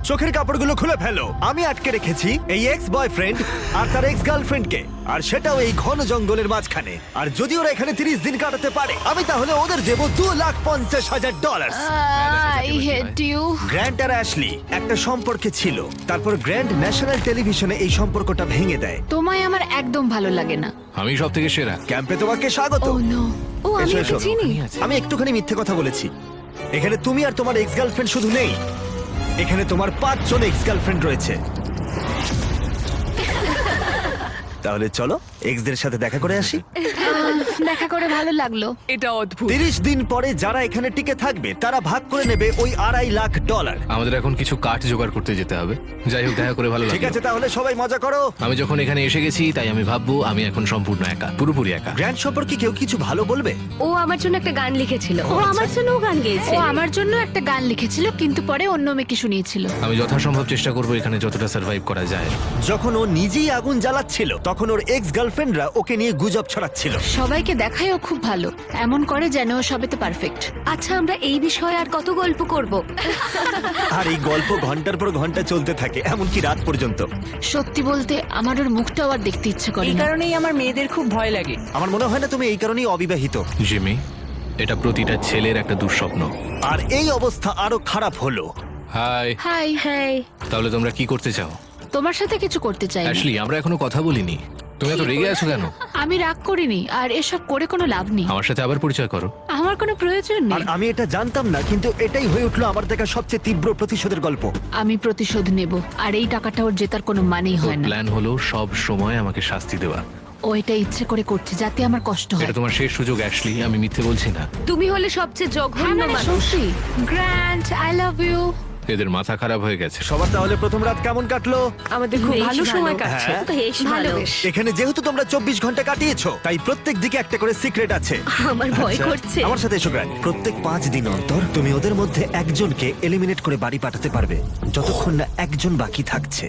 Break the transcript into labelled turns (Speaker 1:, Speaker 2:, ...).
Speaker 1: চোখের কাপড়গুলো খুলে ফেলো। আমি আটকে রেখেছি এই এক্স বয়ফ্রেন্ড আর তার এক্স গার্লফ্রেন্ডকে, আর সেটাও এই ঘন জঙ্গলের মাঝখানে। আর যদি ওরা এখানে 30 দিন কাটাতে পারে, আমি তাহলে ওদের দেবো $250,000।
Speaker 2: I hate you.
Speaker 1: গ্র্যান্ট আর অ্যাশলি একটা সম্পর্কে ছিল, তারপর গ্র্যান্ট ন্যাশনাল টেলিভিশনে এই সম্পর্কটা ভেঙে দেয়।
Speaker 2: তোমায় আমার একদম ভালো লাগে না।
Speaker 3: আমি সব থেকে সেরা।
Speaker 1: ক্যাম্পে তোমাকে স্বাগত।
Speaker 2: ও নো। ও আমি
Speaker 1: এসো,
Speaker 2: একে
Speaker 1: এসো।
Speaker 2: চিনি।
Speaker 1: আমি একটুখানি মিথ্যে কথা বলেছি। এখানে তুমি আর তোমার এক্স গার্লফ্রেন্ড শুধু নেই, এখানে তোমার 5 জন এক্স গার্লফ্রেন্ড রয়েছে। তাহলে চলো এক্সদের সাথে দেখা করে আসি।
Speaker 2: দেখা করে ভালো লাগলো।
Speaker 4: এটা অদ্ভুত।
Speaker 1: 30 দিন পরে যারা এখানে টিকে থাকবে তারা ভাগ করে নেবে ওই $2.5 লাখ।
Speaker 3: আমাদের এখন কিছু কাঠ জোগাড় করতে যেতে হবে। যাই হোক, দেখা করে ভালো
Speaker 1: ঠিক
Speaker 3: লাগলো।
Speaker 1: আছে, তাহলে সবাই মজা করো।
Speaker 3: আমি যখন এখানে এসে গেছি, তাই আমি ভাববো আমি এখন সম্পূর্ণ একা, পুরোপুরি একা।
Speaker 1: গ্র্যান্ড সম্পর্কে কেউ কিছু ভালো বলবে?
Speaker 5: ও আমার জন্য একটা গান লিখেছিল। ও আমার জন্যও গান গেয়েছে।
Speaker 2: ও আমার জন্য একটা গান লিখেছিল, কিন্তু পরে অন্য মেয়েকে শুনিয়েছিল।
Speaker 3: আমি যথাসম্ভব চেষ্টা করবো এখানে যতটা সার্ভাইভ করা যায়।
Speaker 1: যখন ও নিজেই আগুন জ্বালাচ্ছিল, তখন ওর এক্স গার্লফ্রেন্ডরা ওকে নিয়ে গুজব ছড়াচ্ছিল।
Speaker 2: সবাইকে দেখায় ও খুব ভালো, এমন করে যেন ও সবেতে পারফেক্ট।
Speaker 5: আচ্ছা, আমরা এই বিষয়ে আর কত গল্প করব?
Speaker 1: আর এই গল্প ঘন্টার পর ঘন্টা চলতে থাকে, এমনকি রাত পর্যন্ত।
Speaker 2: সত্যি বলতে আমার ওর মুখটাও আর দেখতে ইচ্ছে করে
Speaker 4: এই
Speaker 2: না।
Speaker 4: কারণেই আমার মেয়েদের খুব ভয় লাগে।
Speaker 1: আমার মনে হয় না তুমি এই কারণেই অবিবাহিত।
Speaker 3: জিমি, এটা প্রতিটা ছেলের একটা দুঃস্বপ্ন।
Speaker 1: আর এই অবস্থা আরো খারাপ হলো।
Speaker 3: হাই।
Speaker 2: হাই।
Speaker 5: হ্যাঁ,
Speaker 3: তাহলে তোমরা কি করতে চাও?
Speaker 2: তোমার সাথে কিছু করতে চাই না।
Speaker 3: অ্যাশলি, আমরা এখনো কথা বলিনি। তুমি এত রেগে আছো কেন?
Speaker 2: আমি রাগ করিনি, আর এসব করে কোনো লাভ নেই।
Speaker 3: আমার সাথে আবার পরিচয় করো।
Speaker 2: আমার কোনো প্রয়োজন
Speaker 1: আর
Speaker 2: নেই।
Speaker 1: আমি এটা জানতাম না, কিন্তু এটাই হয়ে উঠলো আমার দেখা সবচেয়ে তীব্র প্রতিশোধের গল্প।
Speaker 2: আমি প্রতিশোধ নেব, আর এই টাকাটা ওর জেতার কোনো মানেই হয় না।
Speaker 3: প্ল্যান হলো সব সময় আমাকে শাস্তি দেওয়া।
Speaker 2: ও এটা ইচ্ছে করে করছে যাতে আমার কষ্ট হয়।
Speaker 3: এটা তোমার শেষ সুযোগ অ্যাশলি, আমি মিথ্যে বলছি না।
Speaker 5: তুমি হলে সবচেয়ে
Speaker 2: হ্যাঁ,
Speaker 5: জঘন্য
Speaker 2: মানে
Speaker 5: মানুষ।
Speaker 2: সত্যি। Grant, I love you.
Speaker 3: এদের মাথা খারাপ হয়ে গেছে।
Speaker 1: সবার তাহলে প্রথম রাত কেমন কাটলো?
Speaker 4: আমাদের খুব
Speaker 5: বেশ
Speaker 4: ভালো সময়
Speaker 5: ভালো।
Speaker 4: কাটছে।
Speaker 1: হ্যাঁ।
Speaker 5: বেশ ভালো।
Speaker 1: এখানে যেহেতু তোমরা 24 ঘন্টা কাটিয়েছো, তাই প্রত্যেক দিকে একটা করে সিক্রেট আছে।
Speaker 5: আমার ভয়
Speaker 1: আচ্ছা,
Speaker 5: করছে।
Speaker 1: আমার সাথে এসো গ্র্যান্ড। প্রত্যেক 5 দিন অন্তর তুমি ওদের মধ্যে একজনকে এলিমিনেট করে বাড়ি পাঠাতে পারবে, যতক্ষণ না একজন বাকি থাকছে।